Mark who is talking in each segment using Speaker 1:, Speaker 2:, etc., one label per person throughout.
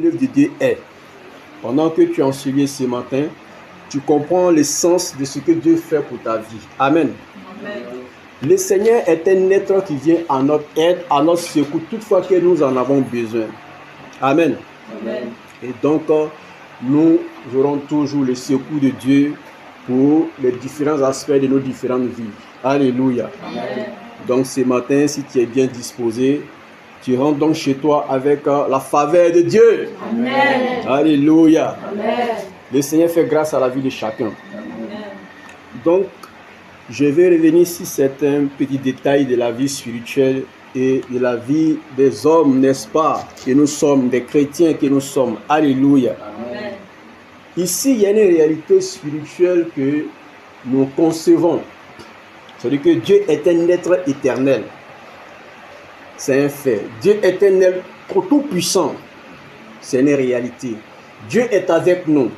Speaker 1: l'œuvre de Dieu est. Pendant que tu es enseveli ce matin, tu comprends le sens de ce que Dieu fait pour ta vie. Amen. Amen. Le Seigneur est un être qui vient à notre aide, à notre secours, toutefois que nous en avons besoin. Amen. Amen. Et donc, nous aurons toujours le secours de Dieu pour les différents aspects de nos différentes vies. Alléluia. Amen. Donc ce matin, si tu es bien disposé, tu rentres donc chez toi avec la faveur de Dieu. Amen. Alléluia. Amen. Le Seigneur fait grâce à la vie de chacun. Amen. Donc, je vais revenir sur certains petits détails de la vie spirituelle et de la vie des hommes, n'est-ce pas, que nous sommes, des chrétiens que nous sommes. Alléluia. Amen. Ici, il y a une réalité spirituelle que nous concevons. C'est-à-dire que Dieu est un être éternel. C'est un fait. Dieu est un être tout-puissant. C'est une réalité. Dieu est avec nous.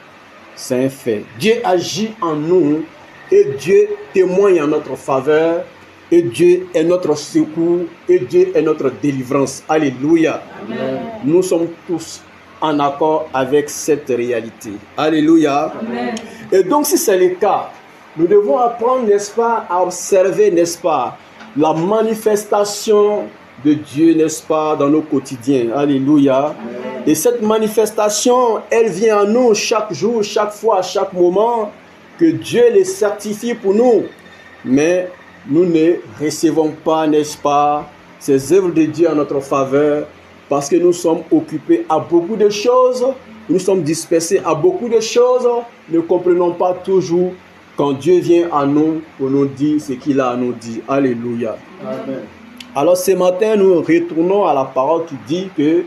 Speaker 1: C'est un fait. Dieu agit en nous et Dieu témoigne en notre faveur et Dieu est notre secours et Dieu est notre délivrance. Alléluia. Amen. Nous sommes tous en accord avec cette réalité. Alléluia. Amen. Et donc si c'est le cas, nous devons apprendre, n'est-ce pas, à observer, n'est-ce pas, la manifestation de Dieu, n'est-ce pas, dans nos quotidiens. Alléluia. Amen. Et cette manifestation, elle vient à nous chaque jour, chaque fois, à chaque moment, que Dieu les certifie pour nous. Mais nous ne recevons pas, n'est-ce pas, ces œuvres de Dieu en notre faveur, parce que nous sommes occupés à beaucoup de choses, nous sommes dispersés à beaucoup de choses, ne comprenons pas toujours quand Dieu vient à nous pour nous dire ce qu'il a à nous dire. Alléluia. Amen. Alors ce matin, nous retournons à la parole qui dit que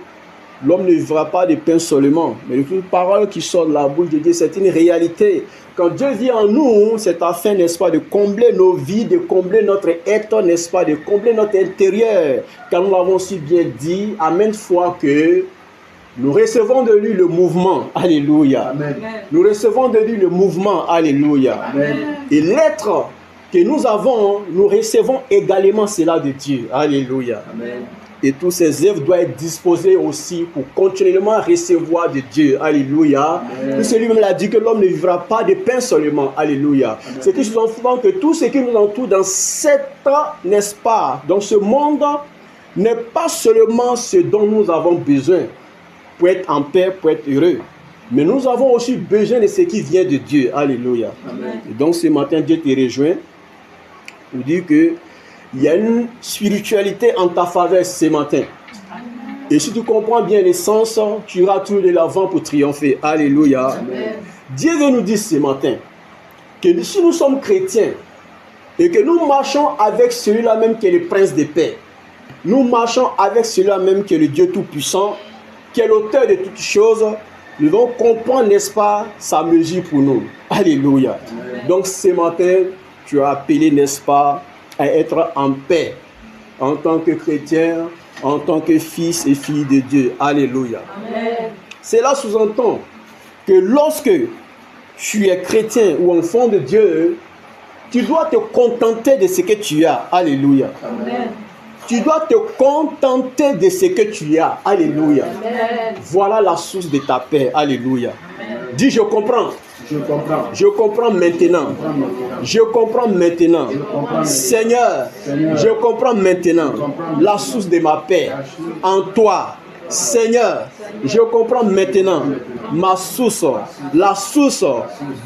Speaker 1: l'homme ne vivra pas de pain seulement, mais de toute parole qui sort de la bouche de Dieu, c'est une réalité. Quand Dieu vient en nous, c'est afin, n'est-ce pas, de combler nos vies, de combler notre être, n'est-ce pas, de combler notre intérieur. Car nous l'avons si bien dit à maintes fois que nous recevons de lui le mouvement. Alléluia. Amen. Nous recevons de lui le mouvement. Alléluia. Amen. Et l'être que nous avons, nous recevons également cela de Dieu. Alléluia. Amen. Et toutes ces œuvres doivent être disposées aussi pour continuellement recevoir de Dieu. Alléluia. Puisque lui-même a dit que l'homme ne vivra pas de pain seulement. Alléluia. C'est que nous souvent que tout ce qui nous entoure dans cette, n'est-ce pas, dans ce monde, n'est pas seulement ce dont nous avons besoin pour être en paix, pour être heureux. Mais nous avons aussi besoin de ce qui vient de Dieu. Alléluia. Amen. Et donc ce matin, Dieu te rejoint pour dire que il y a une spiritualité en ta faveur ce matin. Et si tu comprends bien les sens, tu iras tout de l'avant pour triompher. Alléluia. Amen. Dieu veut nous dire ce matin que si nous sommes chrétiens et que nous marchons avec celui-là même qui est le prince de paix, nous marchons avec celui-là même qui est le Dieu tout-puissant, qui est l'auteur de toutes choses, nous devons comprendre, n'est-ce pas, sa mesure pour nous. Alléluia. Amen. Donc ce matin, tu as appelé, n'est-ce pas, à être en paix en tant que chrétien, en tant que fils et fille de Dieu. Alléluia. Amen. Cela sous-entend que lorsque tu es chrétien ou enfant de Dieu, tu dois te contenter de ce que tu as. Alléluia. Amen. Tu dois te contenter de ce que tu as. Alléluia. Amen. Voilà la source de ta paix. Alléluia. Amen. Dis, je comprends. Je comprends. Je comprends maintenant. Je comprends maintenant. Seigneur, je comprends maintenant la source de ma paix en toi. Seigneur, je comprends maintenant ma source, la source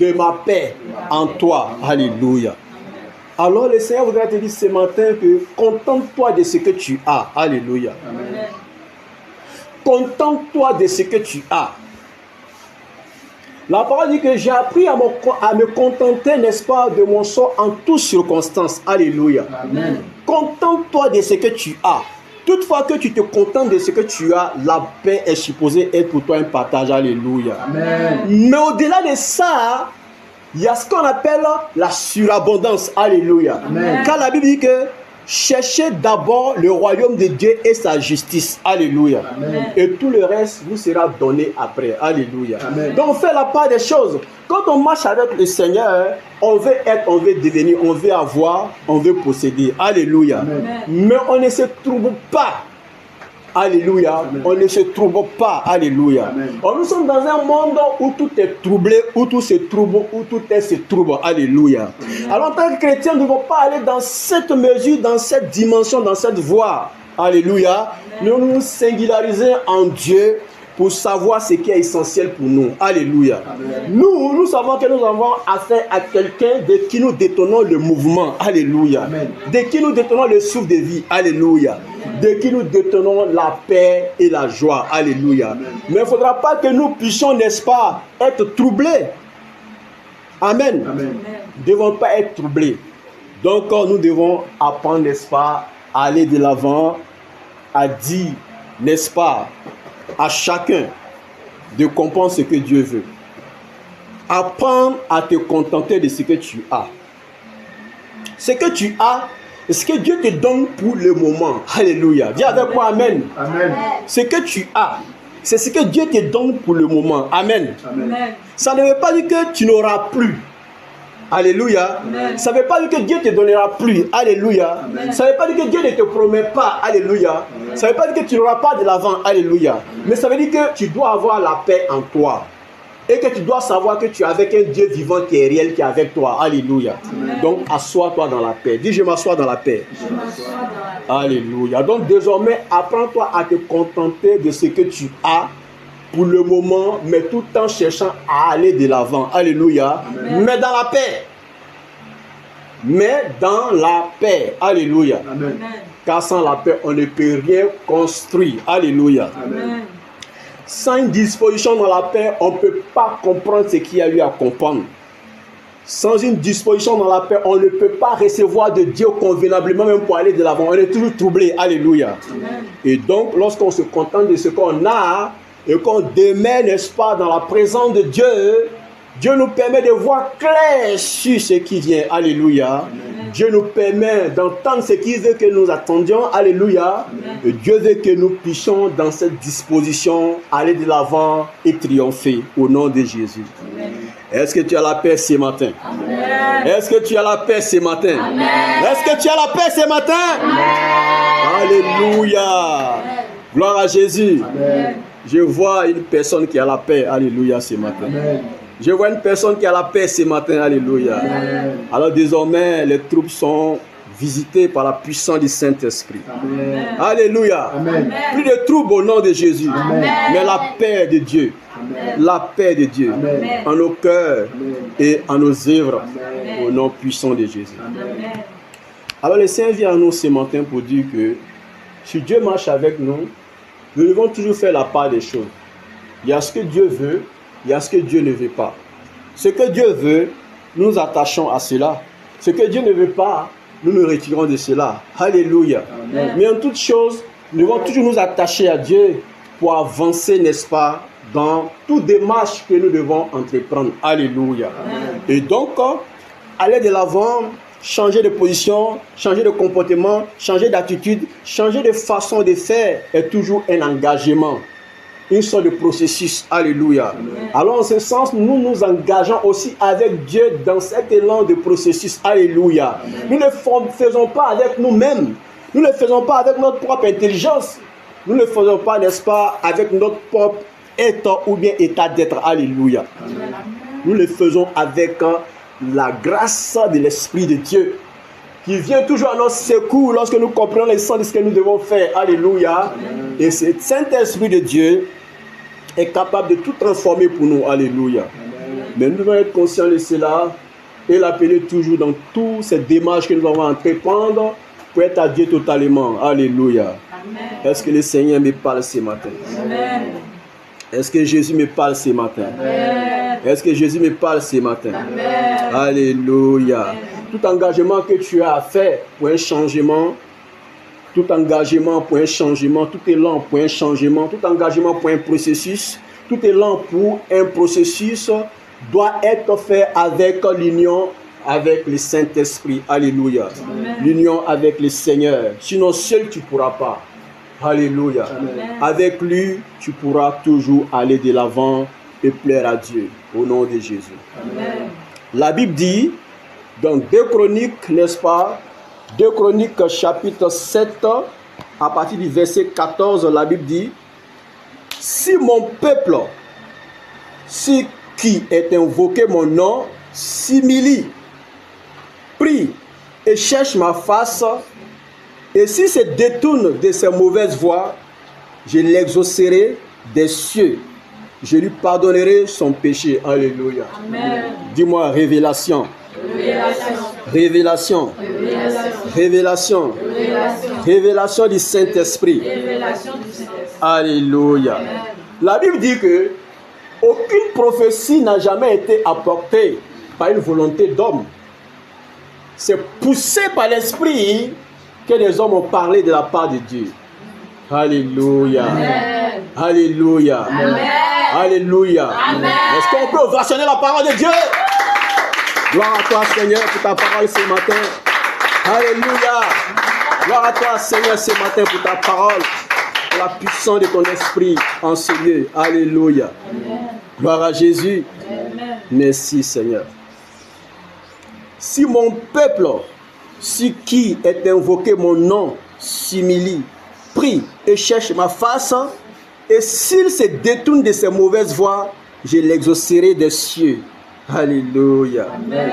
Speaker 1: de ma paix en toi. Alléluia. Alors le Seigneur voudrait te dire ce matin que contente-toi de ce que tu as. Alléluia. Amen. Contente-toi de ce que tu as. La parole dit que j'ai appris à me contenter, n'est-ce pas, de mon sort en toutes circonstances. Alléluia. Amen. Contente-toi de ce que tu as. Toutefois que tu te contentes de ce que tu as, la paix est supposée être pour toi un partage. Alléluia. Amen. Mais au-delà de ça, il y a ce qu'on appelle la surabondance. Alléluia. Amen. Car la Bible dit que cherchez d'abord le royaume de Dieu et sa justice. Alléluia. Amen. Et tout le reste vous sera donné après. Alléluia. Amen. Donc on fait la part des choses. Quand on marche avec le Seigneur, on veut être, on veut devenir, on veut avoir, on veut posséder. Alléluia. Amen. Mais on ne se trouve pas Alléluia. Amen. On ne se trouble pas. Alléluia. Or, nous sommes dans un monde où tout est troublé, où tout se trouble, où tout est se trouble. Alléluia. Amen. Alors, en tant que chrétien, nous ne devons pas aller dans cette mesure, dans cette dimension, dans cette voie. Alléluia. Nous nous singulariser en Dieu pour savoir ce qui est essentiel pour nous. Alléluia. Amen. Nous savons que nous avons affaire à quelqu'un de qui nous détenons le mouvement. Alléluia. Amen. De qui nous détenons le souffle de vie. Alléluia. Amen. De qui nous détenons la paix et la joie. Alléluia. Amen. Mais il ne faudra pas que nous puissions, n'est-ce pas, être troublés. Amen. Amen. Nous ne devons pas être troublés. Donc, nous devons apprendre, n'est-ce pas, à aller de l'avant, à dire, n'est-ce pas, à chacun de comprendre ce que Dieu veut. Apprendre à te contenter de ce que tu as. Ce que tu as, ce que Dieu te donne pour le moment. Alléluia. Dis avec moi Amen. Amen. Ce que tu as, c'est ce que Dieu te donne pour le moment. Amen. Amen. Ça ne veut pas dire que tu n'auras plus. Alléluia. Amen. Ça ne veut pas dire que Dieu te donnera plus. Alléluia. Amen. Ça ne veut pas dire que Dieu ne te promet pas. Alléluia. Amen. Ça ne veut pas dire que tu n'auras pas de l'avant. Alléluia. Amen. Mais ça veut dire que tu dois avoir la paix en toi. Et que tu dois savoir que tu es avec un Dieu vivant qui est réel, qui est avec toi. Alléluia. Amen. Donc, assois-toi dans la paix. Dis, je m'assois dans la paix. Je m'assois dans la paix. Alléluia. Donc, désormais, apprends-toi à te contenter de ce que tu as pour le moment, mais tout en cherchant à aller de l'avant. Alléluia. Amen. Mais dans la paix. Mais dans la paix. Alléluia. Amen. Car sans la paix, on ne peut rien construire. Alléluia. Amen. Sans une disposition dans la paix, on ne peut pas comprendre ce qu'il y a eu à comprendre. Sans une disposition dans la paix, on ne peut pas recevoir de Dieu convenablement, même pour aller de l'avant. On est toujours troublé. Alléluia. Amen. Et donc, lorsqu'on se contente de ce qu'on a, et qu'on demeure, n'est-ce pas, dans la présence de Dieu, Dieu nous permet de voir clair sur ce qui vient. Alléluia. Amen. Dieu nous permet d'entendre ce qu'il veut que nous attendions. Alléluia. Amen. Et Dieu veut que nous puissions, dans cette disposition, aller de l'avant et triompher au nom de Jésus. Amen. Est-ce que tu as la paix ce matin? Amen. Est-ce que tu as la paix ce matin? Amen. Est-ce que tu as la paix ce matin? Amen. Alléluia. Amen. Gloire à Jésus. Amen. Je vois une personne qui a la paix, alléluia, ce matin. Amen. Je vois une personne qui a la paix ce matin, alléluia. Amen. Alors désormais, les troupes sont visitées par la puissance du Saint-Esprit. Amen. Alléluia. Amen. Plus de troubles au nom de Jésus. Amen. Mais la paix de Dieu. Amen. La paix de Dieu. Amen. En nos cœurs. Amen. Et en nos œuvres. Amen. Au nom puissant de Jésus. Amen. Alors le Seigneur vient à nous ce matin pour dire que si Dieu marche avec nous, nous devons toujours faire la part des choses. Il y a ce que Dieu veut, il y a ce que Dieu ne veut pas. Ce que Dieu veut, nous nous attachons à cela. Ce que Dieu ne veut pas, nous nous retirons de cela. Alléluia. Amen. Mais en toute chose, nous devons toujours nous attacher à Dieu pour avancer, n'est-ce pas, dans toute démarche que nous devons entreprendre. Alléluia. Amen. Et donc, aller de l'avant, changer de position, changer de comportement, changer d'attitude, changer de façon de faire est toujours un engagement, une sorte de processus. Alléluia. Amen. Alors en ce sens, nous nous engageons aussi avec Dieu dans cet élan de processus. Alléluia. Amen. Nous ne le faisons pas avec nous-mêmes. Nous ne le faisons pas avec notre propre intelligence. Nous ne le faisons pas, n'est-ce pas, avec notre propre état ou bien état d'être. Alléluia. Amen. Nous le faisons avec la grâce de l'Esprit de Dieu qui vient toujours à notre secours lorsque nous comprenons l'essence de ce que nous devons faire. Alléluia. Amen. Et ce Saint-Esprit de Dieu est capable de tout transformer pour nous. Alléluia. Amen. Mais nous devons être conscients de cela et l'appeler toujours dans toutes ces démarches que nous avons à entreprendre pour être à Dieu totalement. Alléluia. Amen. Est-ce que le Seigneur me parle ce matin? Amen. Est-ce que Jésus me parle ce matin? Amen. Est-ce que Jésus me parle ce matin? Amen. Alléluia. Amen. Tout engagement que tu as à faire pour un changement, tout engagement pour un changement, tout élan pour un changement, tout engagement pour un processus, tout élan pour un processus doit être fait avec l'union avec le Saint-Esprit. Alléluia. Amen. L'union avec le Seigneur. Sinon, seul tu ne pourras pas. Alléluia. Amen. Avec lui, tu pourras toujours aller de l'avant et plaire à Dieu. Au nom de Jésus. Amen. La Bible dit, dans 2 Chroniques, n'est-ce pas? 2 Chroniques chapitre 7, à partir du verset 14, la Bible dit, « Si mon peuple, si qui est invoqué mon nom, s'humilie, prie et cherche ma face, et si se détourne de ses mauvaises voies, je l'exaucerai des cieux. Je lui pardonnerai son péché. » Alléluia. Amen. Dis-moi révélation. Révélation. Révélation. Révélation du Saint-Esprit. Alléluia. Amen. La Bible dit que aucune prophétie n'a jamais été apportée par une volonté d'homme. C'est poussé par l'Esprit que les hommes ont parlé de la part de Dieu. Alléluia. Amen. Alléluia. Amen. Alléluia. Amen. Est-ce qu'on peut ovationner la parole de Dieu? Gloire à toi, Seigneur, pour ta parole ce matin. Alléluia. Gloire à toi, Seigneur, ce matin pour ta parole, pour la puissance de ton esprit en ce lieu. Alléluia. Amen. Gloire à Jésus. Amen. Merci, Seigneur. Si mon peuple, si qui est invoqué mon nom, s'humilie, prie et cherche ma face, et s'il se détourne de ses mauvaises voies, je l'exaucerai des cieux. Alléluia. Amen.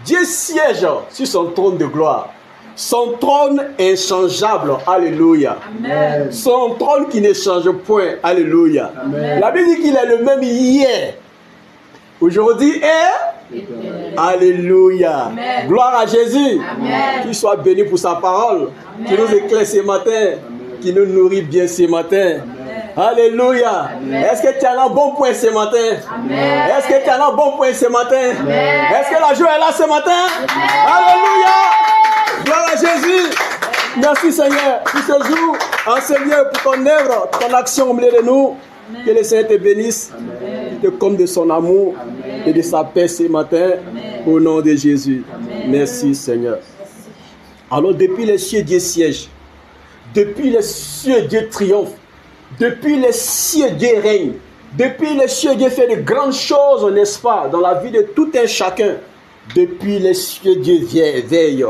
Speaker 1: Dieu siège sur son trône de gloire. Son trône inchangeable. Alléluia. Amen. Son trône qui ne change point. Alléluia. Amen. La Bible dit qu'il est le même hier, aujourd'hui et alléluia. Amen. Gloire à Jésus. Qu'il soit béni pour sa parole. Amen. Qui nous éclaire ce matin. Amen. Qui nous nourrit bien ce matin. Amen. Alléluia. Est-ce que tu as un bon point ce matin? Amen. Est-ce que tu as un bon point ce matin? Amen. Est-ce que la joie est là ce matin? Amen. Alléluia. Gloire à Jésus. Merci Seigneur pour ce jour, en ce lieu, pour ton œuvre, ton action au milieu de nous. Amen. Que le Seigneur te bénisse, te comble de son amour. Amen. Et de sa paix ce matin. Amen. Au nom de Jésus. Amen. Merci Seigneur. Alors depuis les cieux, Dieu siège. Depuis les cieux, Dieu triomphe. Depuis les cieux, Dieu règne. Depuis les cieux, Dieu fait de grandes choses, n'est-ce pas, dans la vie de tout un chacun. Depuis les cieux, Dieu veille.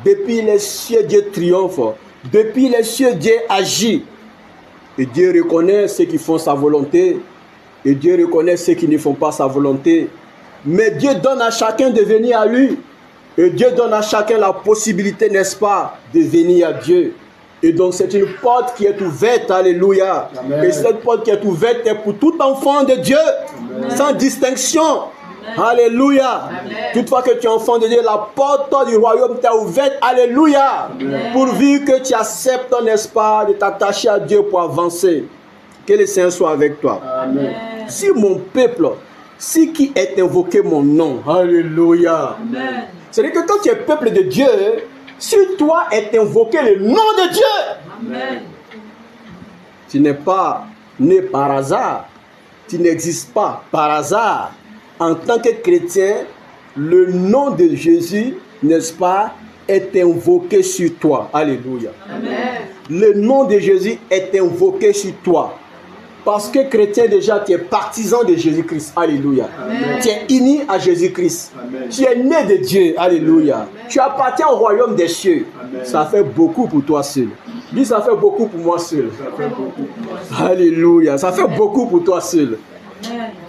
Speaker 1: Depuis les cieux, Dieu triomphe. Depuis les cieux, Dieu agit. Et Dieu reconnaît ceux qui font sa volonté. Et Dieu reconnaît ceux qui ne font pas sa volonté. Mais Dieu donne à chacun de venir à lui. Et Dieu donne à chacun la possibilité, n'est-ce pas, de venir à Dieu. Et donc c'est une porte qui est ouverte, alléluia. Amen. Et cette porte qui est ouverte est pour tout enfant de Dieu, amen, sans distinction. Amen. Alléluia. Amen. Toutefois que tu es enfant de Dieu, la porte du royaume t'est ouverte, alléluia. Amen. Pourvu que tu acceptes, n'est-ce pas, de t'attacher à Dieu pour avancer. Que le Seigneur soit avec toi. Amen. Si mon peuple, si qui est invoqué mon nom, alléluia. C'est-à-dire que quand tu es peuple de Dieu, sur toi est invoqué le nom de Dieu. Amen. Tu n'es pas né par hasard. Tu n'existes pas par hasard. En tant que chrétien, le nom de Jésus, n'est-ce pas, est invoqué sur toi. Alléluia. Amen. Le nom de Jésus est invoqué sur toi. Parce que chrétien déjà, tu es partisan de Jésus-Christ. Alléluia. Amen. Tu es uni à Jésus-Christ. Amen. Tu es né de Dieu. Alléluia. Amen. Tu appartiens au royaume des cieux. Amen. Ça fait beaucoup pour toi seul. Dis, ça fait beaucoup pour moi seul. Alléluia. Ça fait beaucoup pour toi seul.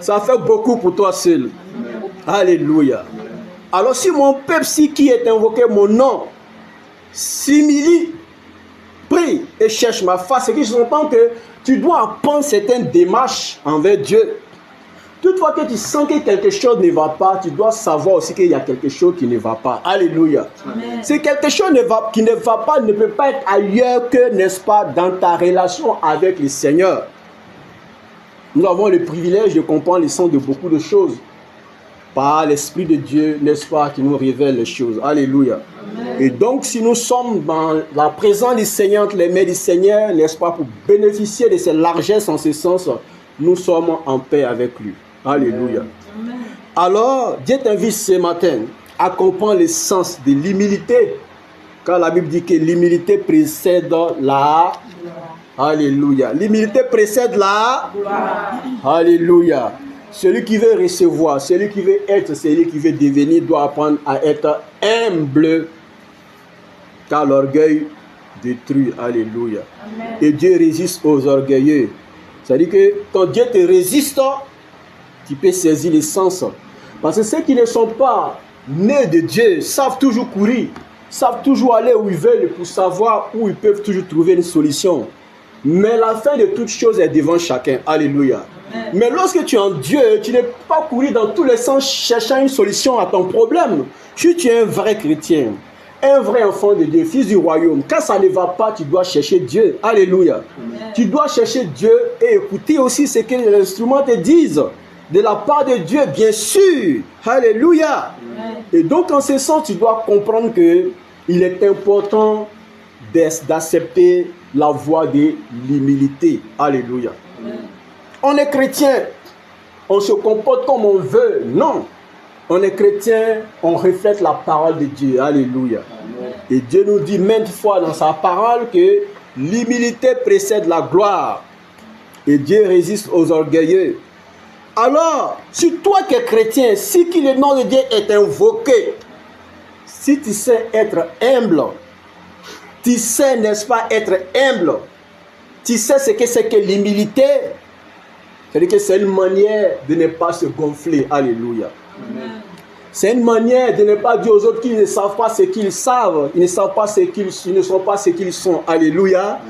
Speaker 1: Ça fait beaucoup pour toi seul. Alléluia. Alors si mon peuple, si qui est invoqué mon nom, s'humilie, prie et cherche ma face, c'est que je comprends que tu dois apprendre certaines démarches envers Dieu. Toutefois que tu sens que quelque chose ne va pas, tu dois savoir aussi qu'il y a quelque chose qui ne va pas. Alléluia. Amen. Si quelque chose qui ne va pas, ne peut pas être ailleurs que, n'est-ce pas, dans ta relation avec le Seigneur. Nous avons le privilège de comprendre le sens de beaucoup de choses. Par l'Esprit de Dieu, n'est-ce pas, qui nous révèle les choses. Alléluia. Amen. Et donc, si nous sommes dans la présence du Seigneur, entre les mains du Seigneur, n'est-ce pas, pour bénéficier de ses largesses en ce sens, nous sommes en paix avec lui. Alléluia. Amen. Alors, Dieu t'invite ce matin à comprendre le sens de l'humilité. Car la Bible dit que l'humilité précède la... Alléluia. L'humilité précède la... Alléluia. Celui qui veut recevoir, celui qui veut être, celui qui veut devenir doit apprendre à être humble. Car l'orgueil détruit. Alléluia. Et Dieu résiste aux orgueilleux. C'est-à-dire que quand Dieu te résiste, tu peux saisir l'essence. Parce que ceux qui ne sont pas nés de Dieu savent toujours courir, savent toujours aller où ils veulent pour savoir où ils peuvent toujours trouver une solution. Mais la fin de toute chose est devant chacun. Alléluia. Mais lorsque tu es en Dieu, tu ne peux pas courir dans tous les sens cherchant une solution à ton problème. Si tu es un vrai chrétien, un vrai enfant de Dieu, fils du royaume, quand ça ne va pas, tu dois chercher Dieu. Alléluia. Tu dois chercher Dieu et écouter aussi ce que les instruments te disent. De la part de Dieu, bien sûr. Alléluia. Et donc, en ce sens, tu dois comprendre qu'il est important d'accepter la voie de l'humilité. Alléluia. On est chrétien, on se comporte comme on veut. Non. On est chrétien, on reflète la parole de Dieu. Alléluia. Et Dieu nous dit maintes fois dans sa parole que l'humilité précède la gloire. Et Dieu résiste aux orgueilleux. Alors, si toi qui es chrétien, si le nom de Dieu est invoqué, si tu sais être humble, tu sais, n'est-ce pas, être humble, tu sais ce que c'est que l'humilité, c'est-à-dire que c'est une manière de ne pas se gonfler. Alléluia. C'est une manière de ne pas dire aux autres qu'ils ne savent pas ce qu'ils savent, ils ne savent pas ils ne sont pas ce qu'ils sont. Alléluia.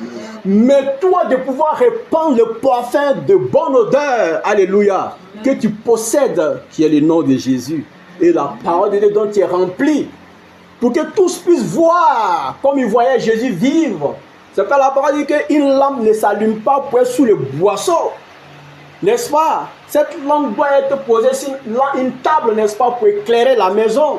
Speaker 1: Mais toi de pouvoir répandre le parfum de bonne odeur, alléluia, que tu possèdes, qui est le nom de Jésus, et la parole de Dieu dont tu es rempli, pour que tous puissent voir comme ils voyaient Jésus vivre. C'est pas la parole dit qu'une lampe ne s'allume pas pour être sous le boisseau, n'est-ce pas? Cette lampe doit être posée sur une table, n'est-ce pas, pour éclairer la maison.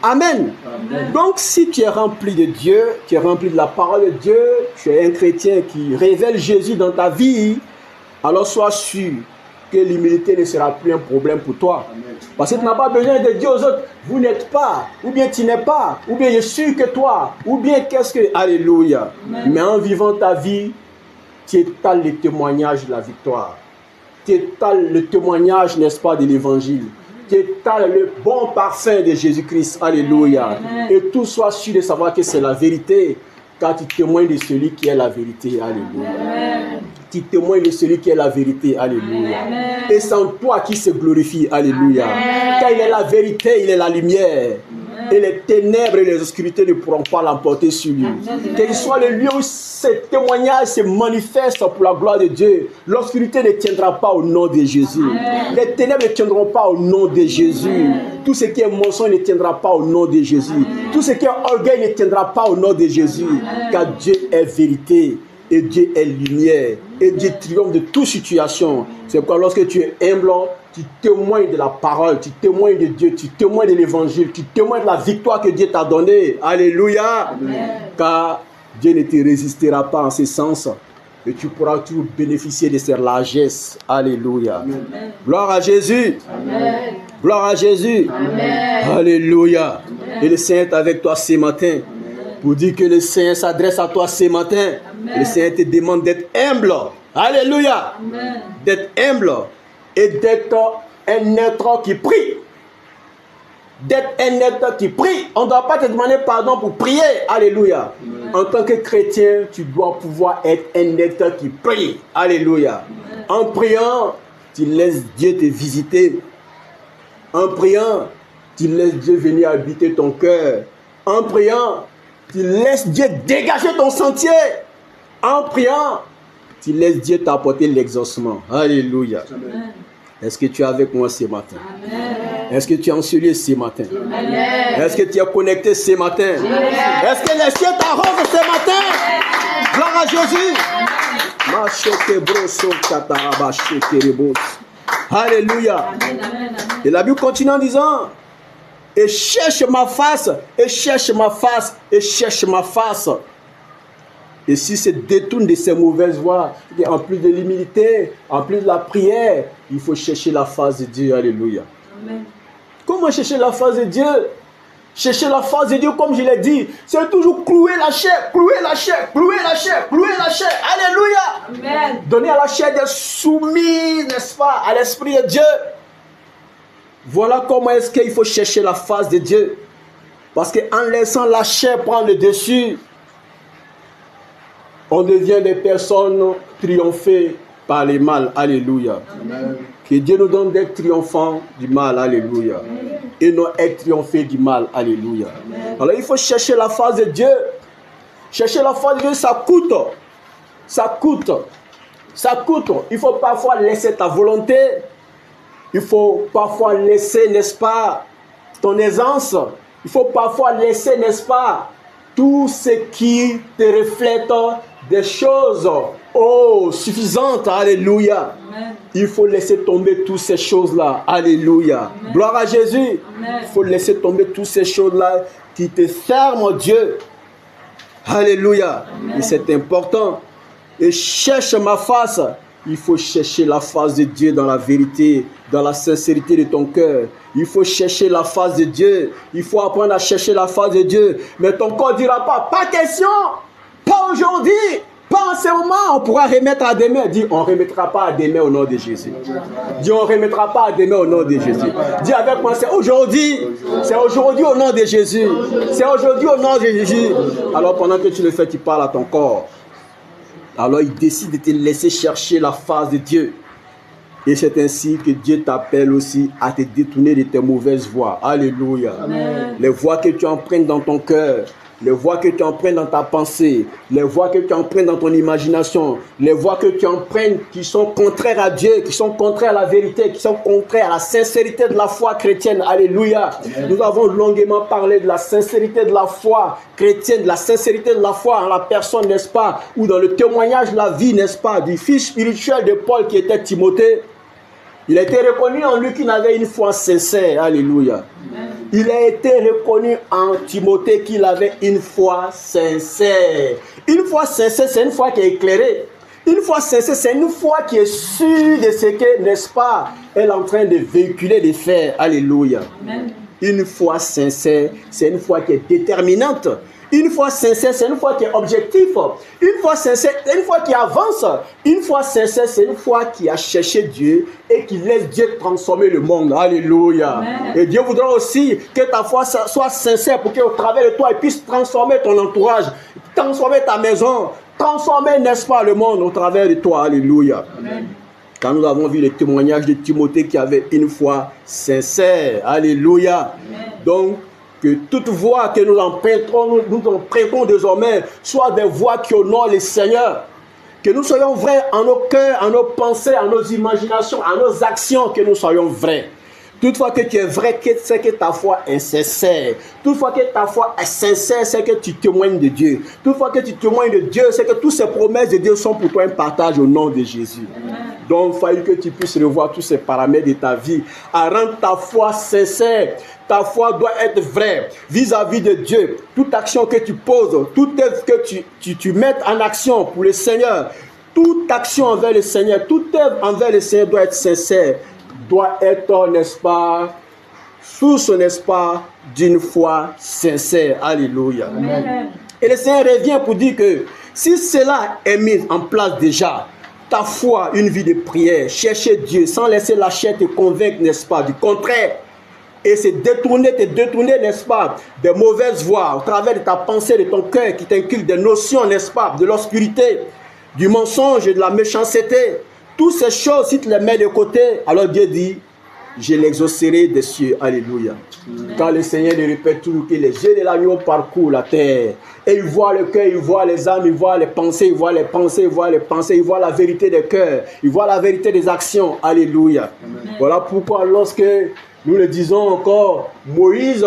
Speaker 1: Amen. Amen. Donc, si tu es rempli de Dieu, tu es rempli de la parole de Dieu, tu es un chrétien qui révèle Jésus dans ta vie, alors sois sûr que l'humilité ne sera plus un problème pour toi. Amen. Parce que tu n'as pas besoin de dire aux autres, vous n'êtes pas, ou bien tu n'es pas, ou bien je suis que toi, ou bien qu'est-ce que... Alléluia. Amen. Mais en vivant ta vie, tu étales le témoignage de la victoire. Tu étales le témoignage, n'est-ce pas, de l'évangile. Tu étales le bon parfum de Jésus-Christ. Alléluia. Amen. Et tout soit sûr de savoir que c'est la vérité, car tu témoignes de celui qui est la vérité. Alléluia. Amen. Tu témoignes de celui qui est la vérité. Alléluia. Amen. Et c'est en toi qui se glorifie. Alléluia. Amen. Car il est la vérité, il est la lumière. Et les ténèbres et les obscurités ne pourront pas l'emporter sur lui. Quel soit le lieu où ce témoignage se manifeste pour la gloire de Dieu, l'obscurité ne tiendra pas au nom de Jésus. Amen. Les ténèbres ne tiendront pas au nom de Jésus. Amen. Tout ce qui est mensonge ne tiendra pas au nom de Jésus. Amen. Tout ce qui est orgueil ne tiendra pas au nom de Jésus. Amen. Car Dieu est vérité. Et Dieu est lumière. Et Dieu triomphe de toute situation. C'est pourquoi lorsque tu es humble, tu témoignes de la parole, tu témoignes de Dieu, tu témoignes de l'évangile, tu témoignes de la victoire que Dieu t'a donnée. Alléluia. Amen. Car Dieu ne te résistera pas en ce sens. Et tu pourras toujours bénéficier de ses largesses. Alléluia. Amen. Gloire à Jésus. Amen. Gloire à Jésus. Amen. Alléluia. Amen. Et le Seigneur est avec toi ce matin. Pour dire que le Seigneur s'adresse à toi ce matin. Amen. Le Seigneur te demande d'être humble. Alléluia. Amen. D'être humble et d'être un être qui prie. D'être un être qui prie. On ne doit pas te demander pardon pour prier. Alléluia. Amen. En tant que chrétien, tu dois pouvoir être un être qui prie. Alléluia. Amen. En priant, tu laisses Dieu te visiter. En priant, tu laisses Dieu venir habiter ton cœur. En priant, tu laisses Dieu dégager ton sentier. En priant, tu laisses Dieu t'apporter l'exaucement. Alléluia. Amen. Est-ce que tu es avec moi ce matin? Amen. Est-ce que tu es enseveli ce matin? Amen. Est-ce que tu es connecté ce matin? Amen. Est-ce que les cieux t'arrosent ce matin? Amen. Gloire à Jésus. Alléluia. Amen. Et la Bible continue en disant, et cherche ma face, et cherche ma face, et cherche ma face. Et si se détourne de ces mauvaises voies, en plus de l'humilité, en plus de la prière, il faut chercher la face de Dieu. Alléluia. Amen. Comment chercher la face de Dieu? Chercher la face de Dieu, comme je l'ai dit, c'est toujours clouer la chair, clouer la chair, clouer la chair, clouer la chair. Alléluia. Amen. Donner à la chair d'être soumise, n'est-ce pas, à l'Esprit de Dieu. Voilà comment est-ce qu'il faut chercher la face de Dieu. Parce qu'en laissant la chair prendre le dessus, On devient des personnes triomphées par les mal. Alléluia. Amen. Que Dieu nous donne d'être triomphants du mal. Alléluia. Amen. Et non être triomphés du mal. Alléluia. Amen. Alors il faut chercher la face de Dieu. Chercher la face de Dieu, ça coûte. Ça coûte. Ça coûte. Il faut parfois laisser ta volonté. Il faut parfois laisser, n'est-ce pas, ton aisance. Il faut parfois laisser, n'est-ce pas, tout ce qui te reflète des choses suffisantes. Alléluia. Amen. Il faut laisser tomber toutes ces choses-là. Alléluia. Amen. Gloire à Jésus. Amen. Il faut laisser tomber toutes ces choses-là qui te ferment Dieu. Alléluia. Amen. Et c'est important. Et cherche ma face. Il faut chercher la face de Dieu dans la vérité, dans la sincérité de ton cœur. Il faut chercher la face de Dieu. Il faut apprendre à chercher la face de Dieu. Mais ton corps ne dira pas question, pas aujourd'hui, pas en ce moment. On pourra remettre à demain. Dis, on ne remettra pas à demain au nom de Jésus. Dis, on ne remettra pas à demain au nom de Jésus. Dis avec moi, c'est aujourd'hui. C'est aujourd'hui au nom de Jésus. C'est aujourd'hui au nom de Jésus. Alors pendant que tu le fais, tu parles à ton corps. Alors il décide de te laisser chercher la face de Dieu. Et c'est ainsi que Dieu t'appelle aussi à te détourner de tes mauvaises voies. Alléluia. Amen. Les voies que tu empruntes dans ton cœur, les voies que tu empruntes dans ta pensée, les voies que tu empruntes dans ton imagination, les voies que tu empruntes qui sont contraires à Dieu, qui sont contraires à la vérité, qui sont contraires à la sincérité de la foi chrétienne. Alléluia. Amen. Nous avons longuement parlé de la sincérité de la foi chrétienne, de la sincérité de la foi en la personne, n'est-ce pas, ou dans le témoignage de la vie, n'est-ce pas, du fils spirituel de Paul qui était Timothée. Il a été reconnu en lui qu'il avait une foi sincère. Alléluia. Amen. Il a été reconnu en Timothée qu'il avait une foi sincère. Une foi sincère, c'est une foi qui est éclairée. Une foi sincère, c'est une foi qui est sûre de ce que, n'est-ce pas, elle est en train de véhiculer, de faire. Alléluia. Amen. Une foi sincère, c'est une foi qui est déterminante. Une foi sincère, c'est une foi qui est objective. Une foi sincère, c'est une foi qui avance. Une foi sincère, c'est une foi qui a cherché Dieu et qui laisse Dieu transformer le monde. Alléluia. Amen. Et Dieu voudra aussi que ta foi soit sincère pour qu'au travers de toi, il puisse transformer ton entourage, transformer ta maison, transformer, n'est-ce pas, le monde au travers de toi. Alléluia. Amen. Quand nous avons vu le témoignage de Timothée qui avait une foi sincère. Alléluia. Amen. Donc, que toute voix que nous empruntons désormais soit des voix qui honorent le Seigneur. Que nous soyons vrais en nos cœurs, en nos pensées, en nos imaginations, en nos actions, que nous soyons vrais. Toutefois que tu es vrai, c'est que ta foi est sincère. Toutefois que ta foi est sincère, c'est que tu témoignes de Dieu. Toutefois que tu témoignes de Dieu, c'est que toutes ces promesses de Dieu sont pour toi un partage au nom de Jésus. Amen. Donc, il faut que tu puisses revoir tous ces paramètres de ta vie, à rendre ta foi sincère. Ta foi doit être vraie vis-à-vis de Dieu. Toute action que tu poses, toute œuvre que tu mettes en action pour le Seigneur, toute action envers le Seigneur, toute œuvre envers le Seigneur doit être sincère, doit être, n'est-ce pas, source, n'est-ce pas, d'une foi sincère. Alléluia. Amen. Et le Seigneur revient pour dire que si cela est mis en place déjà, ta foi, une vie de prière, chercher Dieu sans laisser la chair te convaincre, n'est-ce pas, du contraire, et se détourner, n'est-ce pas, des mauvaises voies au travers de ta pensée, de ton cœur qui t'inculque des notions, n'est-ce pas, de l'obscurité, du mensonge et de la méchanceté. Toutes ces choses, si tu les mets de côté, alors Dieu dit, je l'exaucerai des cieux. Alléluia. Amen. Quand le Seigneur le répète toujours que les yeux de l'agneau parcourent la terre, et il voit le cœur, il voit les âmes, il voit les pensées, il voit les pensées, il voit les pensées, il voit la vérité des cœurs, il voit la vérité des actions. Alléluia. Amen. Voilà pourquoi lorsque nous le disons encore, Moïse,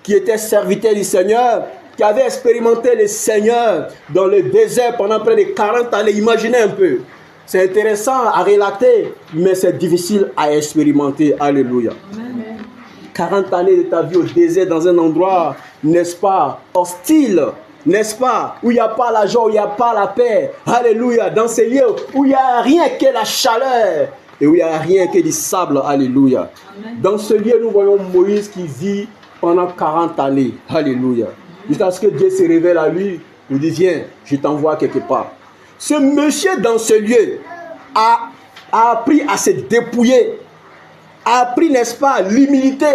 Speaker 1: qui était serviteur du Seigneur, qui avait expérimenté le Seigneur dans le désert pendant près de 40 années, imaginez un peu. C'est intéressant à relater, mais c'est difficile à expérimenter. Alléluia. Amen. 40 années de ta vie au désert, dans un endroit, n'est-ce pas, hostile, n'est-ce pas, où il n'y a pas la joie, où il n'y a pas la paix. Alléluia. Dans ces lieux où il n'y a rien que la chaleur et où il n'y a rien que du sable. Alléluia. Amen. Dans ce lieu, nous voyons Moïse qui vit pendant 40 années. Alléluia. Jusqu'à ce que Dieu se révèle à lui, il dit, viens, je t'envoie quelque part. Ce monsieur dans ce lieu a appris à se dépouiller, a appris, n'est-ce pas, l'humilité,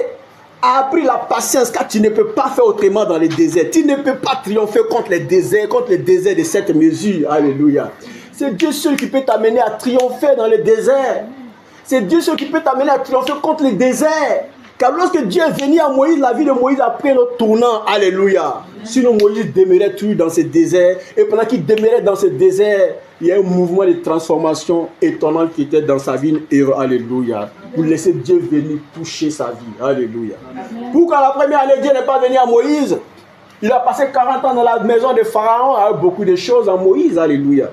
Speaker 1: a appris la patience, car tu ne peux pas faire autrement dans les déserts. Tu ne peux pas triompher contre les déserts de cette mesure. Alléluia. C'est Dieu seul qui peut t'amener à triompher dans les déserts. C'est Dieu seul qui peut t'amener à triompher contre les déserts. Car lorsque Dieu est venu à Moïse, la vie de Moïse a pris un autre tournant. Alléluia. Sinon, Moïse demeurait toujours dans ce désert. Et pendant qu'il demeurait dans ce désert, il y a un mouvement de transformation étonnant qui était dans sa vie. Alléluia. Pour laisser Dieu venir toucher sa vie. Alléluia. Pourquoi la première année, Dieu n'est pas venu à Moïse? Il a passé 40 ans dans la maison de Pharaon avec beaucoup de choses en Moïse. Alléluia.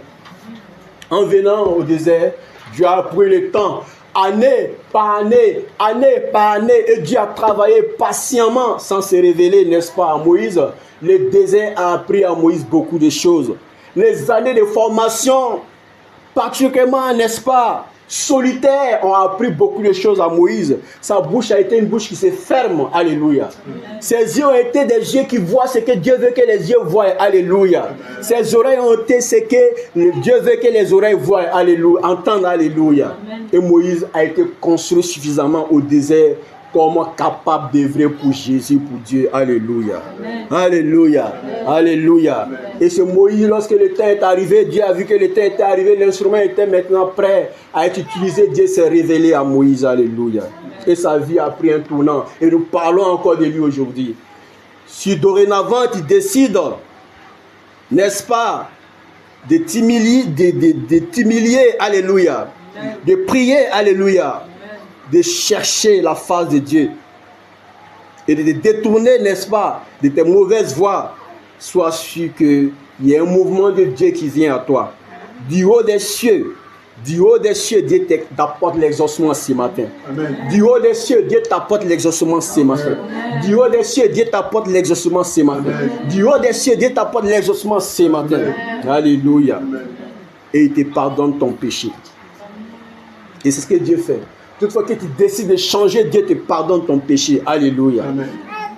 Speaker 1: En venant au désert, Dieu a pris le temps. Année par année, et Dieu a travaillé patiemment sans se révéler, n'est-ce pas, à Moïse. Le désert a appris à Moïse beaucoup de choses. Les années de formation, particulièrement, n'est-ce pas, solitaires, ont appris beaucoup de choses à Moïse. Sa bouche a été une bouche qui se ferme. Alléluia. Ses yeux ont été des yeux qui voient ce que Dieu veut que les yeux voient. Alléluia. Ses oreilles ont été ce que Dieu veut que les oreilles voient. Alléluia. Entendent. Alléluia. Et Moïse a été construit suffisamment au désert comme capable d'œuvrer pour Jésus, pour Dieu. Alléluia. Alléluia. Alléluia. Et ce Moïse, lorsque le temps est arrivé, Dieu a vu que le temps était arrivé, l'instrument était maintenant prêt à être utilisé. Dieu s'est révélé à Moïse. Alléluia. Et sa vie a pris un tournant. Et nous parlons encore de lui aujourd'hui. Si dorénavant tu décides, n'est-ce pas, de t'humilier, alléluia, de prier, alléluia, de chercher la face de Dieu et de te détourner, n'est-ce pas, de tes mauvaises voies, sois sûr qu'il y a un mouvement de Dieu qui vient à toi. Du haut des cieux, Dieu t'apporte l'exaucement ce matin. Amen. Du haut des cieux, Dieu t'apporte l'exaucement ce matin. Du haut des cieux, Dieu t'apporte l'exaucement ce matin. Du haut des cieux, Dieu t'apporte l'exaucement ce matin. Alléluia. Amen. Et il te pardonne ton péché. Et c'est ce que Dieu fait. Toutefois que tu décides de changer, Dieu te pardonne ton péché. Alléluia. Amen.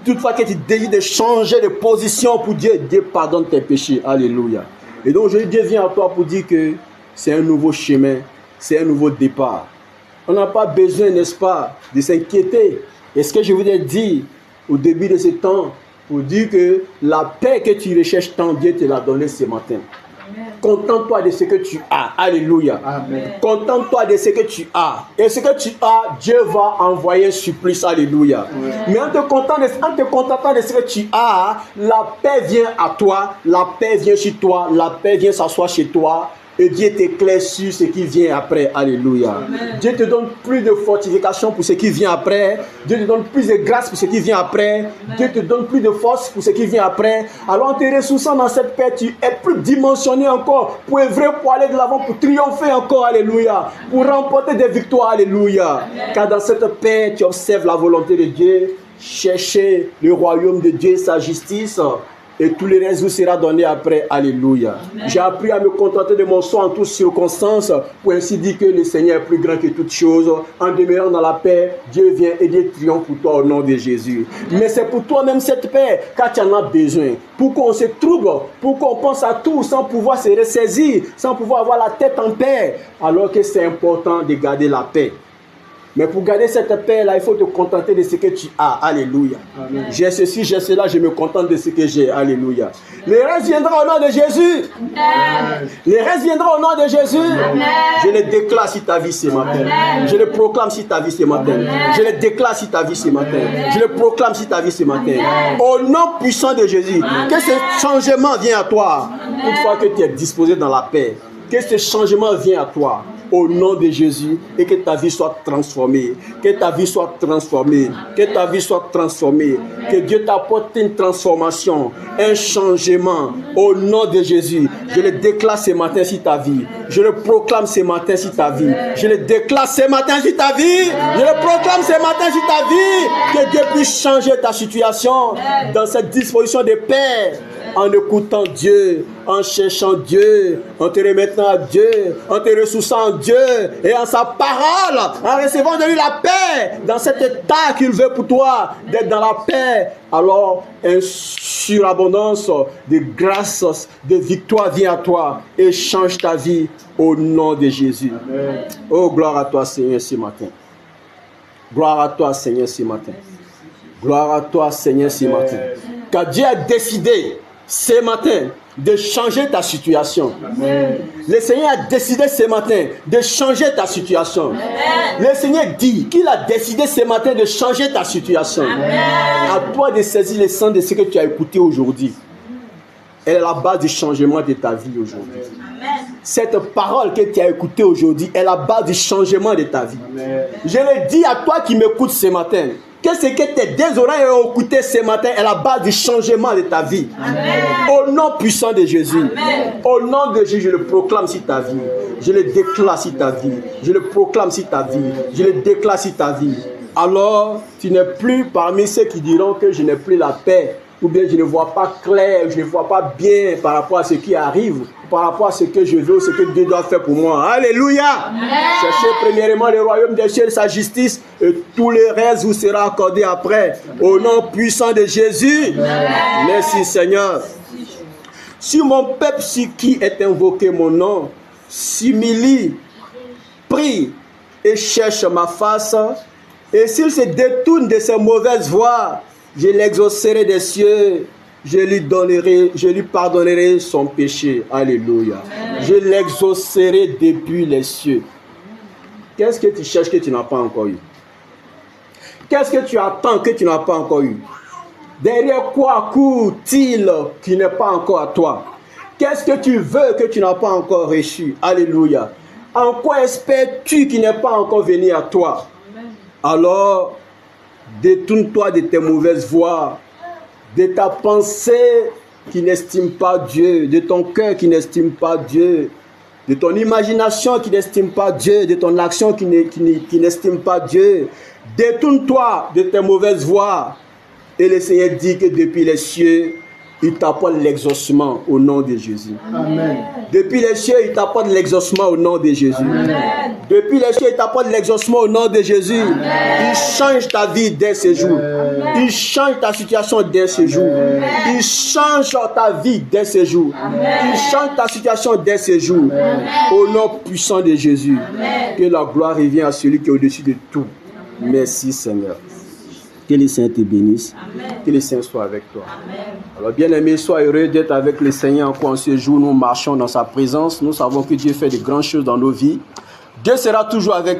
Speaker 1: Toutefois que tu décides de changer de position pour Dieu, Dieu pardonne tes péchés. Alléluia. Et donc aujourd'hui, Dieu vient à toi pour dire que c'est un nouveau chemin, c'est un nouveau départ. On n'a pas besoin, n'est-ce pas, de s'inquiéter. Et ce que je voulais dire au début de ce temps, pour dire que la paix que tu recherches tant, Dieu te l'a donnée ce matin. Contente-toi de ce que tu as. Alléluia. Amen. Contente-toi de ce que tu as. Et ce que tu as, Dieu va envoyer un supplice. Alléluia. Amen. Mais en te contentant de ce que tu as, la paix vient à toi. La paix vient chez toi. La paix vient s'asseoir chez toi. Et Dieu t'éclaire sur ce qui vient après. Alléluia. Amen. Dieu te donne plus de fortification pour ce qui vient après. Dieu te donne plus de grâce pour ce qui vient après. Amen. Dieu te donne plus de force pour ce qui vient après. Alors en te ressourçant dans cette paix, tu es plus dimensionné encore pour œuvrer, pour aller de l'avant, pour triompher encore. Alléluia. Pour remporter des victoires. Alléluia. Amen. Car dans cette paix, tu observes la volonté de Dieu. Cherchez le royaume de Dieu et sa justice. Et tout le reste vous sera donné après. Alléluia. J'ai appris à me contenter de mon sort en toutes circonstances, pour ainsi dire que le Seigneur est plus grand que toutes choses. En demeurant dans la paix, Dieu vient et Dieu triomphe pour toi au nom de Jésus. Mais c'est pour toi-même cette paix, car tu en as besoin. Pour qu'on se trouble, pour qu'on pense à tout sans pouvoir se ressaisir, sans pouvoir avoir la tête en paix. Alors que c'est important de garder la paix. Mais pour garder cette paix-là, il faut te contenter de ce que tu as. Alléluia. Amen. J'ai ceci, j'ai cela, je me contente de ce que j'ai. Alléluia. Le reste viendra au nom de Jésus. Amen. Le reste viendra au nom de Jésus. Amen. Je le déclare sur ta vie ce matin. Amen. Je le proclame sur ta vie ce matin. Amen. Je le déclare sur ta vie ce matin. Amen. Je le proclame sur ta vie ce matin. Amen. Au nom puissant de Jésus. Amen. Que ce changement vienne à toi. Une fois que tu es disposé dans la paix. Que ce changement vienne à toi. Au nom de Jésus, et que ta vie soit transformée, que ta vie soit transformée, que ta vie soit transformée, que Dieu t'apporte une transformation, un changement, au nom de Jésus. Je le déclare ce matin sur ta vie, je le proclame ce matin sur ta vie, je le déclare ce matin sur ta vie, je le proclame ce matin sur ta vie, que Dieu puisse changer ta situation dans cette disposition de paix. En écoutant Dieu, en cherchant Dieu, en te remettant à Dieu, en te ressourçant en Dieu et en sa parole, en recevant de lui la paix dans cet état qu'il veut pour toi, d'être dans la paix. Alors, une surabondance de grâce, de victoire vient à toi et change ta vie au nom de Jésus. Amen. Oh, gloire à toi, Seigneur, ce matin. Gloire à toi, Seigneur, ce matin. Gloire à toi, Seigneur, ce matin. Car Dieu a décidé ce matin de changer ta situation. Amen. Le Seigneur a décidé ce matin de changer ta situation. Amen. Le Seigneur dit qu'il a décidé ce matin de changer ta situation. Amen. À toi de saisir le sens de ce que tu as écouté aujourd'hui. Elle est la base du changement de ta vie aujourd'hui. Cette parole que tu as écoutée aujourd'hui est la base du changement de ta vie. Amen. Je le dis à toi qui m'écoutes ce matin. Que ce que tes deux oreilles ont écouté ce matin est la base du changement de ta vie. Amen. Au nom puissant de Jésus. Amen. Au nom de Jésus, je le proclame sur ta vie. Je le déclare sur ta vie. Je le proclame sur ta vie. Je le déclare sur ta vie. Alors, tu n'es plus parmi ceux qui diront que je n'ai plus la paix. Ou bien je ne vois pas clair, je ne vois pas bien par rapport à ce qui arrive, par rapport à ce que je veux, ce que Dieu doit faire pour moi. Alléluia! Amen. Cherchez premièrement le royaume des cieux et sa justice, et tout le reste vous sera accordé après. Au nom puissant de Jésus. Amen. Merci Seigneur. Si mon peuple sur qui est invoqué mon nom s'humilie, prie et cherche ma face, et s'il se détourne de ses mauvaises voies, je l'exaucerai des cieux, je lui pardonnerai son péché. Alléluia. Amen. Je l'exaucerai depuis les cieux. Qu'est-ce que tu cherches que tu n'as pas encore eu? Qu'est-ce que tu attends que tu n'as pas encore eu? Derrière quoi court-il qui n'est pas encore à toi? Qu'est-ce que tu veux que tu n'as pas encore reçu? Alléluia. En quoi espères-tu qui n'est pas encore venu à toi? Alors, détourne-toi de tes mauvaises voies, de ta pensée qui n'estime pas Dieu, de ton cœur qui n'estime pas Dieu, de ton imagination qui n'estime pas Dieu, de ton action qui n'estime pas Dieu. Détourne-toi de tes mauvaises voies. Et le Seigneur dit que depuis les cieux, il t'apporte l'exaucement au nom de Jésus. Amen. Depuis les cieux, il t'apporte l'exaucement au nom de Jésus. Amen. Depuis les cieux, il t'apporte l'exaucement au nom de Jésus. Amen. Il change ta vie dès ce jour. Amen. Il change ta situation dès ce jour. Amen. Il change ta vie dès ce jour. Amen. Il change ta situation dès ce jour. Amen. Au nom puissant de Jésus. Amen. Que la gloire revienne à celui qui est au-dessus de tout. Amen. Merci Seigneur. Que le Seigneur te bénisse. Amen. Que le Seigneur soit avec toi. Amen. Alors bien-aimé, sois heureux d'être avec le Seigneur encore en ce jour. Nous marchons dans sa présence. Nous savons que Dieu fait de grandes choses dans nos vies. Dieu sera toujours avec